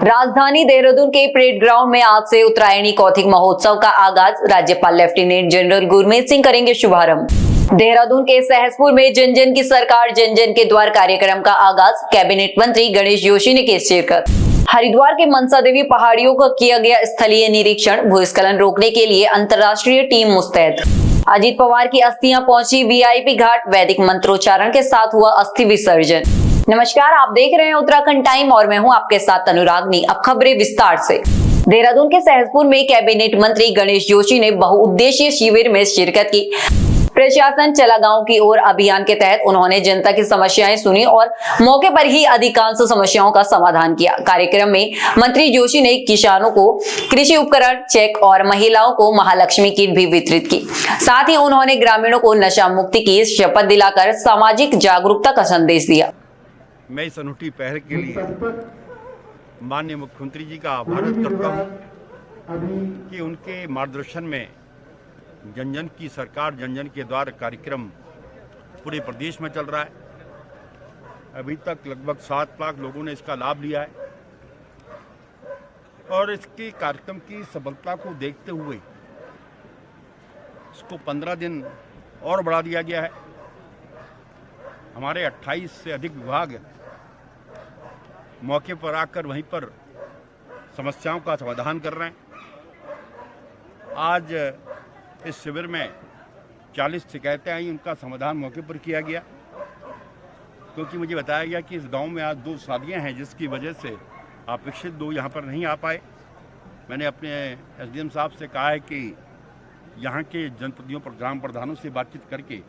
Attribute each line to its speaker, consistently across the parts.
Speaker 1: राजधानी देहरादून के parade ground में आज से उत्तरायणी कौथिग महोत्सव का आगाज। राज्यपाल लेफ्टिनेंट जनरल गुरमीत सिंह करेंगे शुभारंभ। देहरादून के सहसपुर में जन जन की सरकार जन जन के द्वार कार्यक्रम का आगाज। कैबिनेट मंत्री गणेश जोशी ने की शिरकत। हरिद्वार के मनसा देवी पहाड़ियों का किया गया स्थलीय निरीक्षण। भूस्खलन रोकने के लिए अंतर्राष्ट्रीय टीम मुस्तैद। अजीत पवार की अस्थियां पहुंची वीआईपी घाट। वैदिक मंत्रोच्चारण के साथ हुआ अस्थि विसर्जन। नमस्कार, आप देख रहे हैं उत्तराखंड टाइम और मैं हूं आपके साथ अनुरागनी। अब खबरें विस्तार से। देहरादून के सहसपुर में कैबिनेट मंत्री गणेश जोशी ने बहुउद्देशीय शिविर में शिरकत की। प्रशासन चला गांव की ओर अभियान के तहत उन्होंने जनता की समस्याएं सुनी और मौके पर ही अधिकांश समस्याओं का समाधान किया। कार्यक्रम में मंत्री जोशी ने किसानों को कृषि उपकरण, चेक और महिलाओं को महालक्ष्मी किट भी वितरित की। साथ ही उन्होंने ग्रामीणों को नशा मुक्ति की शपथ दिलाकर सामाजिक जागरूकता का संदेश दिया।
Speaker 2: मैं इस अनूठी पहल के लिए माननीय मुख्यमंत्री जी का आभार करता हूँ कि उनके मार्गदर्शन में जन जन की सरकार जन जन के द्वार कार्यक्रम पूरे प्रदेश में चल रहा है। अभी तक लगभग 7 लाख लोगों ने इसका लाभ लिया है और इसके कार्यक्रम की सफलता को देखते हुए इसको 15 दिन और बढ़ा दिया गया है। हमारे 28 से अधिक विभाग मौके पर आकर वहीं पर समस्याओं का समाधान कर रहे हैं। आज इस शिविर में 40 शिकायतें आई, उनका समाधान मौके पर किया गया, क्योंकि मुझे बताया गया कि इस गांव में आज 2 शादियां हैं जिसकी वजह से अपेक्षित लोग यहां पर नहीं आ पाए। मैंने अपने एसडीएम साहब से कहा है कि यहां के जनप्रतिनिधियों पर ग्राम प्रधानों से बातचीत करके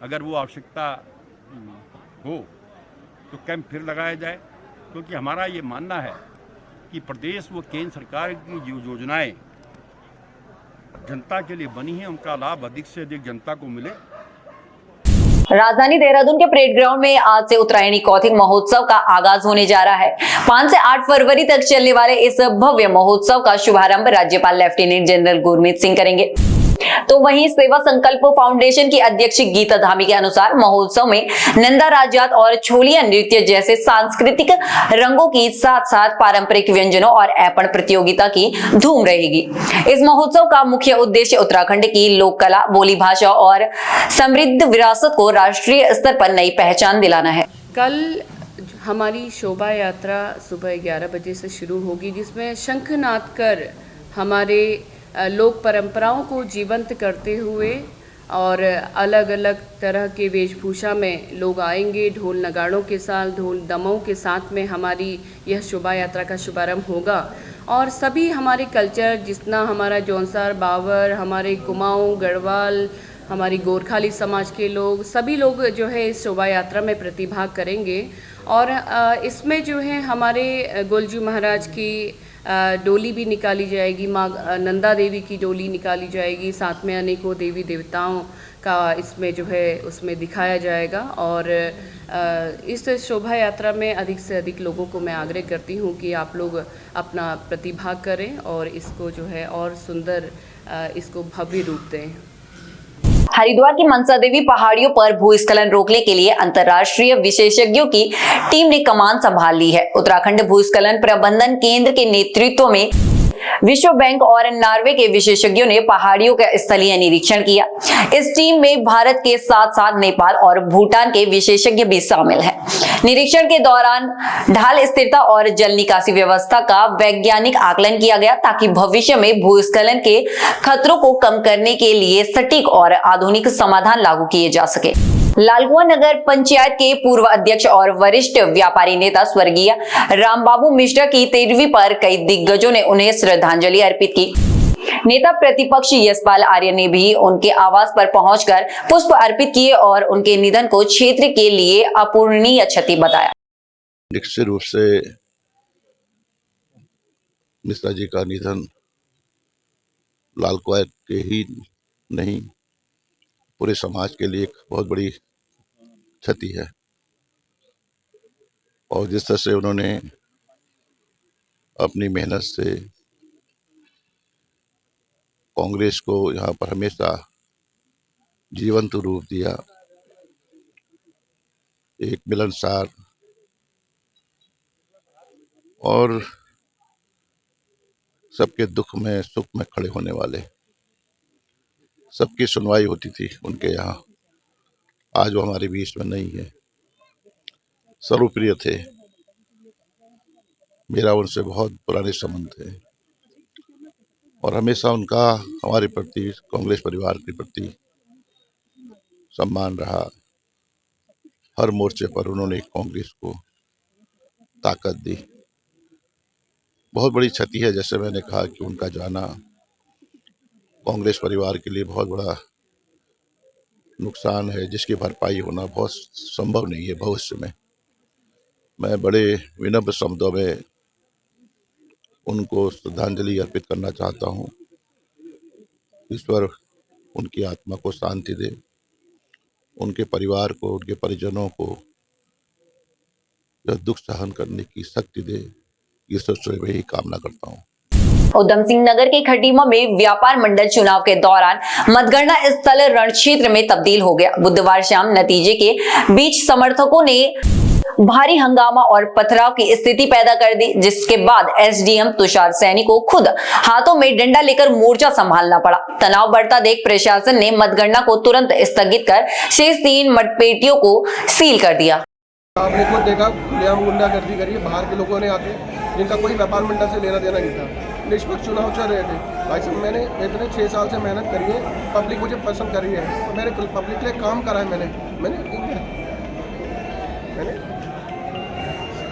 Speaker 2: अगर वो आवश्यकता हो तो कैंप फिर लगाया जाए, क्योंकि हमारा ये मानना है कि प्रदेश व केंद्र सरकार की जो योजनाएं जनता के लिए बनी हैं उनका लाभ अधिक से अधिक जनता को मिले।
Speaker 1: राजधानी देहरादून के परेड ग्राउंड में आज से उत्तरायणी कौथिग महोत्सव का आगाज होने जा रहा है। 5 से 8 फरवरी तक चलने वाले इस भव्य महोत्सव का शुभारंभ राज्यपाल लेफ्टिनेंट जनरल गुरमीत सिंह करेंगे। तो वहीं सेवा संकल्प फाउंडेशन की अध्यक्ष गीता धामी के अनुसार महोत्सव में नंदा राजजात और छोलिया नृत्य जैसे सांस्कृतिक रंगों की साथ साथ पारंपरिक व्यंजनों और ऐपण प्रतियोगिता की धूम रहेगी। इस महोत्सव का मुख्य उद्देश्य उत्तराखंड की लोक कला, बोली भाषा और समृद्ध विरासत को राष्ट्रीय स्तर पर नई पहचान दिलाना है।
Speaker 3: कल हमारी शोभा यात्रा सुबह 11 बजे से शुरू होगी, जिसमें शंखनाद कर हमारे लोक परंपराओं को जीवंत करते हुए और अलग अलग तरह के वेशभूषा में लोग आएंगे। ढोल नगाड़ों के साथ, ढोल दमों के साथ में हमारी यह शोभा यात्रा का शुभारंभ होगा और सभी हमारे कल्चर, जितना हमारा जौनसार, बावर, हमारे कुमाऊँ, गढ़वाल, हमारी गोरखाली समाज के लोग, सभी लोग जो है इस शोभा यात्रा में प्रतिभाग करेंगे। और इसमें जो है हमारे गोलजू महाराज की डोली भी निकाली जाएगी, माँ नंदा देवी की डोली निकाली जाएगी, साथ में अनेकों देवी देवताओं का इसमें जो है उसमें दिखाया जाएगा। और इस शोभा यात्रा में अधिक से अधिक लोगों को मैं आग्रह करती हूँ कि आप लोग अपना प्रतिभाग करें और इसको जो है और सुंदर इसको भव्य रूप दें।
Speaker 1: हरिद्वार की मनसा देवी पहाड़ियों पर भूस्खलन रोकने के लिए अंतर्राष्ट्रीय विशेषज्ञों की टीम ने कमान संभाल ली है। उत्तराखंड भूस्खलन प्रबंधन केंद्र के नेतृत्व में विश्व बैंक और नॉर्वे के विशेषज्ञों ने पहाड़ियों का स्थलीय निरीक्षण किया। इस टीम में भारत के साथ साथ नेपाल और भूटान के विशेषज्ञ भी शामिल हैं। निरीक्षण के दौरान ढाल स्थिरता और जल निकासी व्यवस्था का वैज्ञानिक आकलन किया गया, ताकि भविष्य में भूस्खलन के खतरों को कम करने के लिए सटीक और आधुनिक समाधान लागू किए जा सके। लालकुआं नगर पंचायत के पूर्व अध्यक्ष और वरिष्ठ व्यापारी नेता स्वर्गीय रामबाबू मिश्रा की 13वीं पर कई दिग्गजों ने उन्हें श्रद्धांजलि अर्पित की। नेता प्रतिपक्ष यशपाल आर्य ने भी उनके आवास पर पहुंचकर पुष्प अर्पित किए और उनके निधन को क्षेत्र के लिए अपूरणीय क्षति बताया।
Speaker 4: निश्चित रूप से मिश्रा जी का निधन लालकुआं के ही नहीं पूरे समाज के लिए एक बहुत बड़ी क्षति है। और जिस तरह से उन्होंने अपनी मेहनत से कांग्रेस को यहाँ पर हमेशा जीवंत रूप दिया, एक मिलनसार और सबके दुख में सुख में खड़े होने वाले, सबकी सुनवाई होती थी उनके यहाँ। आज वो हमारे बीच में नहीं है। सर्वप्रिय थे, मेरा उनसे बहुत पुराने संबंध थे और हमेशा उनका हमारे प्रति, कांग्रेस परिवार के प्रति सम्मान रहा। हर मोर्चे पर उन्होंने कांग्रेस को ताकत दी। बहुत बड़ी क्षति है, जैसे मैंने कहा कि उनका जाना कांग्रेस परिवार के लिए बहुत बड़ा नुकसान है, जिसकी भरपाई होना बहुत संभव नहीं है भविष्य में। मैं बड़े विनम्र शब्दों में उनको श्रद्धांजलि अर्पित करना चाहता हूँ। ईश्वर उनकी आत्मा को शांति दे, उनके परिवार को, उनके परिजनों को यह दुख सहन करने की शक्ति दे। ईश्वर से मैं ही कामना करता हूँ।
Speaker 1: उधम सिंह नगर के खटीमा में व्यापार मंडल चुनाव के दौरान मतगणना स्थल रण क्षेत्र में तब्दील हो गया। बुधवार शाम नतीजे के बीच समर्थकों ने भारी हंगामा और पथराव की स्थिति पैदा कर दी, जिसके बाद एसडीएम तुषार सैनी को खुद हाथों में डंडा लेकर मोर्चा संभालना पड़ा। तनाव बढ़ता देख प्रशासन ने मतगणना को तुरंत स्थगित कर शेष 3 मतपेटियों को सील कर दिया।
Speaker 5: आपने खुद देखा, खुलेआम गुंडागर्दी करी है बाहर के लोगों ने आके, जिनका कोई व्यापार मंडल से लेना देना नहीं था। निष्पक्ष चुनाव चल रहे थे। भाई साहब, मैंने इतने 6 साल से मेहनत करी है, पब्लिक मुझे पसंद कर रही है, तो मैंने पब्लिक के लिए काम करा है।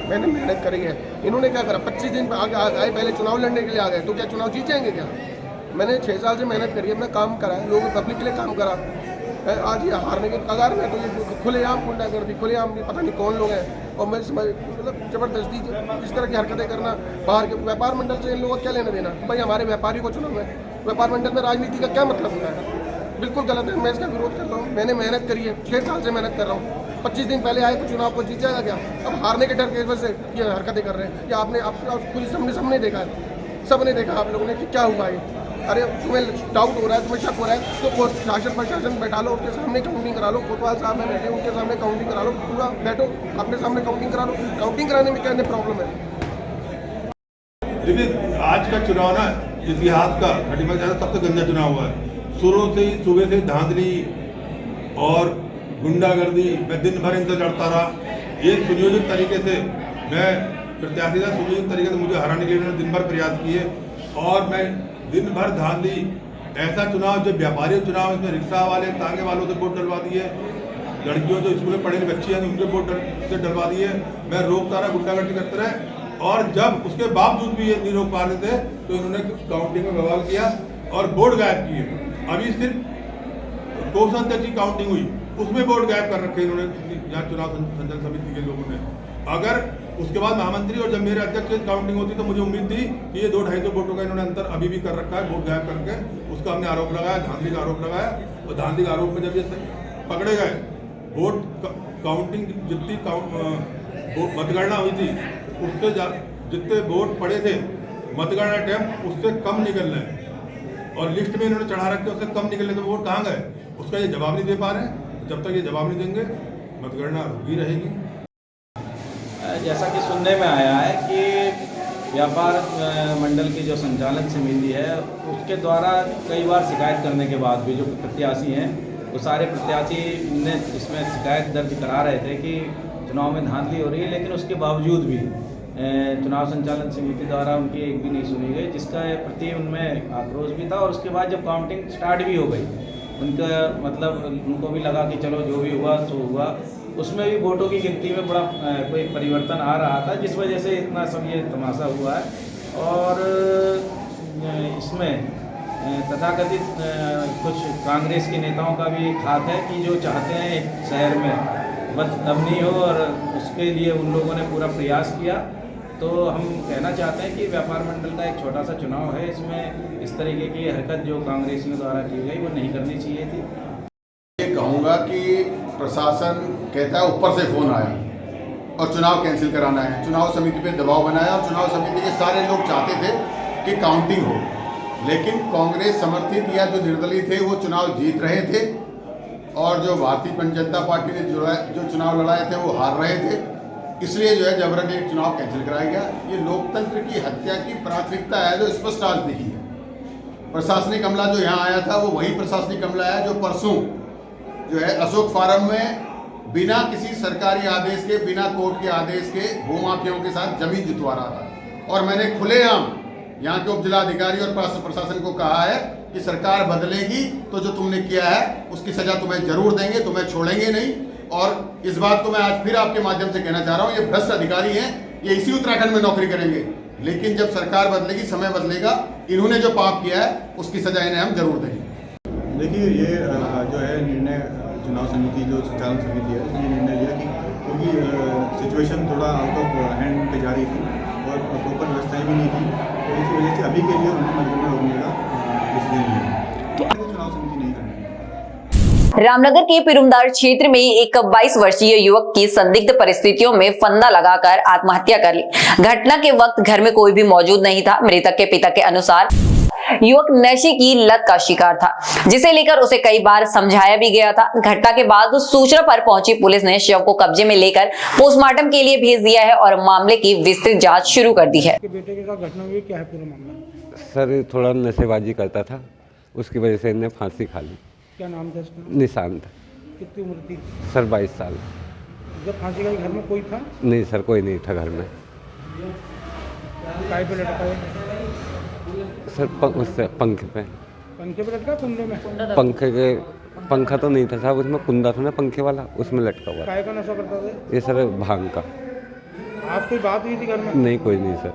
Speaker 5: मैंने मेहनत करी है। इन्होंने क्या करा, 25 दिन आगे आए, पहले चुनाव लड़ने के लिए आ गए, तो क्या चुनाव जीत जाएंगे क्या? मैंने 6 साल से मेहनत करी है, अपना काम करा है, लोगों पब्लिक के लिए काम करा। आज ये हारने के कगार में, तो ये खुलेआम गुंडागर्दी, खुलेआम पता नहीं कौन लोग हैं, और मैं मतलब जबरदस्ती इस तरह की हरकतें करना। बाहर के व्यापार मंडल से इन लोगों को क्या लेना देना? भाई हमारे व्यापारी को चुनाव है, व्यापार मंडल में राजनीति का क्या मतलब होता है? बिल्कुल गलत है, मैं इसका विरोध करता हूँ। मैंने मेहनत करी है, 6 साल से मेहनत कर रहा हूँ। 25 दिन पहले आए तो चुनाव को जीत जाएगा क्या? अब हारने के डर की वजह से ये हरकतें कर रहे हैं। या आपने पूरी सबने देखा है, सबने देखा आप लोगों ने कि क्या हुआ है। अरे तुम्हें डाउट हो रहा है, तुम्हें शक हो रहा है, तो शासन प्रशासन बैठा लो, उसके सामने काउंटिंग करा लो। कोतवाल साहब में बैठे, उनके सामने काउंटिंग करा लो, पूरा बैठो अपने सामने काउंटिंग करा लो। काउंटिंग कराने में क्या प्रॉब्लम है?
Speaker 6: देखिए, आज का चुनाव ना इतिहास का खटीमा का सबसे गंदा चुनाव हुआ है। शुरू से ही सुबह से धांधली और गुंडागर्दी, मैं दिन भर इनसे लड़ता रहा। ये सुनियोजित तरीके से, मैं प्रत्याशी था, सुनियोजित तरीके से मुझे हराने के लिए इन्होंने दिन भर प्रयास किए, और मैं दिन भर धांधली। ऐसा चुनाव जो व्यापारी चुनाव, इसमें रिक्शा वाले, तांगे वालों से वोट डलवा दिए, लड़कियों जो स्कूल में पढ़े बच्ची हैं उनके वोट से डलवा दिए। मैं रोकता रहा, गुंडागर्दी करते रहे, और जब उसके बावजूद भी ये नहीं रोक पा रहे थे तो इन्होंने काउंटिंग में बवाल किया और वोट गायब किए। अभी सिर्फ 2 की काउंटिंग हुई, उसमें वोट गायब कर रखे इन्होंने, यहाँ चुनाव संचालन समिति के लोगों ने। अगर उसके बाद महामंत्री और जब मेरे अध्यक्ष की काउंटिंग होती तो मुझे उम्मीद थी कि ये 200-250 वोटों का इन्होंने अंतर अभी भी कर रखा है, वोट गायब करके। उसका हमने आरोप लगाया, धांधली का आरोप लगाया, और धांधली के आरोप में जब ये पकड़े गए, वोट काउंटिंग जितनी मतगणना हुई थी उससे जितने वोट पड़े थे मतगणना टाइम, उससे कम निकल रहे हैं, और लिस्ट में इन्होंने चढ़ा रखे उससे कम निकलने, तो वोट कहाँ गए? उसका ये जवाब नहीं दे पा रहे हैं। जब तक ये जवाब नहीं देंगे मतगणना रुकी रहेगी।
Speaker 7: जैसा कि सुनने में आया है कि व्यापार मंडल की जो संचालन समिति है, उसके द्वारा कई बार शिकायत करने के बाद भी जो प्रत्याशी हैं, वो सारे प्रत्याशी ने इसमें शिकायत दर्ज करा रहे थे कि चुनाव में धांधली हो रही है, लेकिन उसके बावजूद भी चुनाव संचालन समिति द्वारा उनकी एक भी नहीं सुनी गई, जिसका प्रति उनमें आक्रोश भी था। और उसके बाद जब काउंटिंग स्टार्ट भी हो गई, उनका मतलब उनको भी लगा कि चलो जो भी हुआ सो हुआ, उसमें भी वोटों की गिनती में बड़ा कोई परिवर्तन आ रहा था, जिस वजह से इतना सब ये तमाशा हुआ है। और इसमें तथाकथित कुछ कांग्रेस के नेताओं का भी एक हाथ है कि जो चाहते हैं शहर में बदअमनी हो, और उसके लिए उन लोगों ने पूरा प्रयास किया। तो हम कहना चाहते हैं कि व्यापार मंडल का एक छोटा सा चुनाव है, इसमें इस तरीके की हरकत जो कांग्रेसियों द्वारा की गई वो नहीं करनी चाहिए थी।
Speaker 8: ये कहूँगा कि प्रशासन कहता है ऊपर से फ़ोन आया और चुनाव कैंसिल कराना है, चुनाव समिति पे दबाव बनाया, और चुनाव समिति के सारे लोग चाहते थे कि काउंटिंग हो, लेकिन कांग्रेस समर्थित या जो निर्दलीय थे वो चुनाव जीत रहे थे, और जो भारतीय जनता पार्टी ने जो चुनाव लड़ाए थे वो हार रहे थे। इसलिए जो है जबरन एक चुनाव कैंसिल कराया गया। ये लोकतंत्र की हत्या की प्राथमिकता है जो स्पष्ट आज दिखी है। प्रशासनिक अमला जो यहाँ आया था वो वही प्रशासनिक अमला है जो परसों जो है अशोक फार्म में बिना किसी सरकारी आदेश के, बिना कोर्ट के आदेश के भूमाफियाओं के साथ जमीन जुतवा रहा था। और मैंने खुलेआम यहाँ के उप जिलाधिकारी और प्रशासन को कहा है कि सरकार बदलेगी तो जो तुमने किया है उसकी सजा तुम्हें जरूर देंगे, तुम्हें छोड़ेंगे नहीं। और इस बात को मैं आज फिर आपके माध्यम से कहना चाह रहा हूँ, ये भ्रष्ट अधिकारी हैं, ये इसी उत्तराखंड में नौकरी करेंगे, लेकिन जब सरकार बदलेगी, समय बदलेगा, इन्होंने जो पाप किया है उसकी सजा इन्हें हम जरूर देंगे।
Speaker 9: देखिए, ये जो है निर्णय चुनाव समिति जो संचालन समिति है उसने निर्णय लिया कि क्योंकि सिचुएशन थोड़ा आउट ऑफ हैंड पे जा रही थी और प्रॉपर व्यवस्थाएं भी नहीं थी, तो इसी वजह से अभी के लिए उन्होंने मतगणना रोकने का डिसीजन लिया। तो चुनाव समिति नहीं करनी।
Speaker 1: रामनगर के पिरुमदार क्षेत्र में एक 22 वर्षीय युवक की संदिग्ध परिस्थितियों में फंदा लगाकर आत्महत्या कर ली। घटना के वक्त घर में कोई भी मौजूद नहीं था। मृतक के पिता के अनुसार युवक नशे की लत का शिकार था, जिसे लेकर उसे कई बार समझाया भी गया था। घटना के बाद सूचना पर पहुंची पुलिस ने शव को कब्जे में लेकर पोस्टमार्टम के लिए भेज दिया है और मामले की विस्तृत जांच शुरू कर दी है।
Speaker 10: बेटे के साथ घटना हुई, क्या है पूरा मामला?
Speaker 11: सर थोड़ा नशेबाजी करता था, उसकी वजह से इन्हें फांसी खा ली।
Speaker 10: क्या नाम था इसका?
Speaker 11: निशांत।
Speaker 10: कितनी उम्र थी?
Speaker 11: सर 22 साल।
Speaker 10: जब फांसी खाई घर में कोई था?
Speaker 11: नहीं सर, कोई नहीं था घर में।
Speaker 10: काय पे लटका है?
Speaker 11: सर उससे पंखे पे
Speaker 10: लटका, कुंडे में?
Speaker 11: पंखे के पंखा तो नहीं था साहब, उसमें कुंदा था ना पंखे वाला, उसमें लटका हुआ।
Speaker 10: काय का नशा करता था?
Speaker 11: ये सर भांग का।
Speaker 10: आज कोई बात हुई थी घर में?
Speaker 11: नहीं, कोई नहीं सर।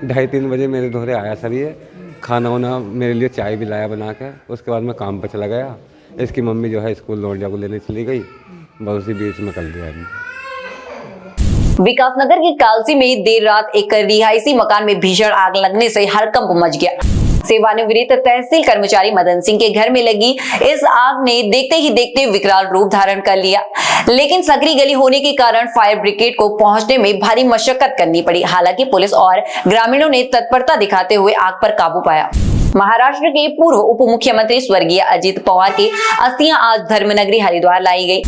Speaker 11: 2:30-3 बजे मेरे दोहरे आया सर, ये खाना वाना मेरे लिए चाय भी लाया बना के। उसके बाद मैं काम पर चला गया। इसकी मम्मी जो है स्कूल लौंडिया को लेने चली गई, बस उसी बीच में कर दिया।
Speaker 1: विकासनगर की कालसी में देर रात एक रिहायशी मकान में भीषण आग लगने से हड़कंप मच गया। सेवानिवृत्त तहसील कर्मचारी मदन सिंह के घर में लगी इस आग ने देखते ही देखते विकराल रूप धारण कर लिया, लेकिन सकरी गली होने के कारण फायर ब्रिगेड को पहुंचने में भारी मशक्कत करनी पड़ी। हालांकि पुलिस और ग्रामीणों ने तत्परता दिखाते हुए आग पर काबू पाया। महाराष्ट्र के पूर्व उप मुख्यमंत्री स्वर्गीय अजित पवार की अस्थियां आज धर्मनगरी हरिद्वार लाई गई,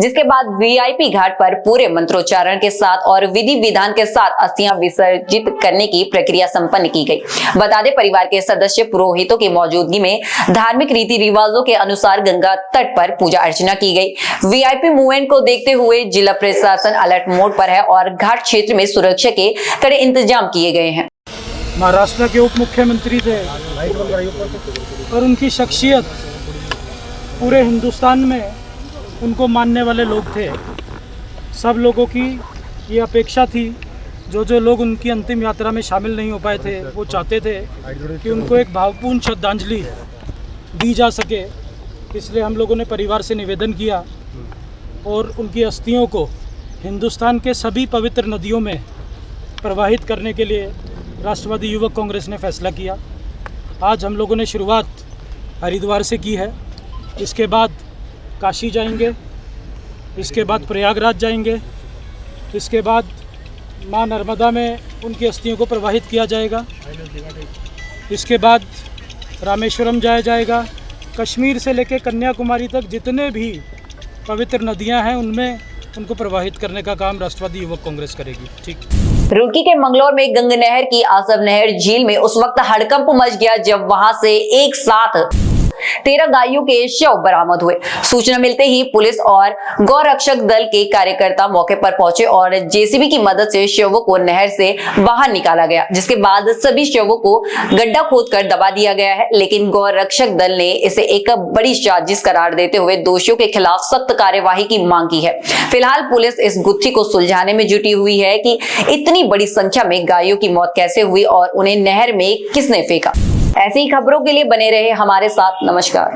Speaker 1: जिसके बाद वीआईपी घाट पर पूरे मंत्रोच्चारण के साथ और विधि विधान के साथ अस्थियां विसर्जित करने की प्रक्रिया संपन्न की गई। बता दें, परिवार के सदस्य पुरोहितों की मौजूदगी में धार्मिक रीति रिवाजों के अनुसार गंगा तट पर पूजा अर्चना की गई। वीआईपी मूवमेंट को देखते हुए जिला प्रशासन अलर्ट मोड पर है और घाट क्षेत्र में सुरक्षा के कड़े इंतजाम किए गए हैं।
Speaker 10: महाराष्ट्र के उप मुख्यमंत्री थे और उनकी शख्सियत पूरे हिंदुस्तान में उनको मानने वाले लोग थे। सब लोगों की ये अपेक्षा थी, जो लोग उनकी अंतिम यात्रा में शामिल नहीं हो पाए थे, वो चाहते थे कि उनको एक भावपूर्ण श्रद्धांजलि दी जा सके। इसलिए हम लोगों ने परिवार से निवेदन किया और उनकी अस्थियों को हिंदुस्तान के सभी पवित्र नदियों में प्रवाहित करने के लिए राष्ट्रवादी युवक कांग्रेस ने फैसला किया। आज हम लोगों ने शुरुआत हरिद्वार से की है, इसके बाद काशी जाएंगे, इसके बाद प्रयागराज जाएंगे, इसके बाद मां नर्मदा में उनकी अस्थियों को प्रवाहित किया जाएगा, इसके बाद रामेश्वरम जाया जाएगा। कश्मीर से लेकर कन्याकुमारी तक जितने भी पवित्र नदियां हैं उनमें उनको प्रवाहित करने का काम राष्ट्रवादी युवक कांग्रेस करेगी। ठीक।
Speaker 1: रुड़की के मंगलौर में गंग नहर की आसव नहर झील में उस वक्त हड़कंप मच गया जब वहां से एक साथ 13 गायों के शव बरामद हुए। सूचना मिलते ही पुलिस और गौरक्षक दल के कार्यकर्ता मौके पर पहुंचे और जेसीबी की मदद से शवों को नहर से बाहर निकाला गया, जिसके बाद सभी शवों को गड्ढा खोदकर दबा दिया गया है। लेकिन गौरक्षक दल ने इसे एक बड़ी साजिश करार देते हुए दोषियों के खिलाफ सख्त कार्यवाही की मांग की है। फिलहाल पुलिस इस गुत्थी को सुलझाने में जुटी हुई है कि इतनी बड़ी संख्या में गायों की मौत कैसे हुई और उन्हें नहर में किसने फेंका। ऐसी ही खबरों के लिए बने रहे हमारे साथ। नमस्कार।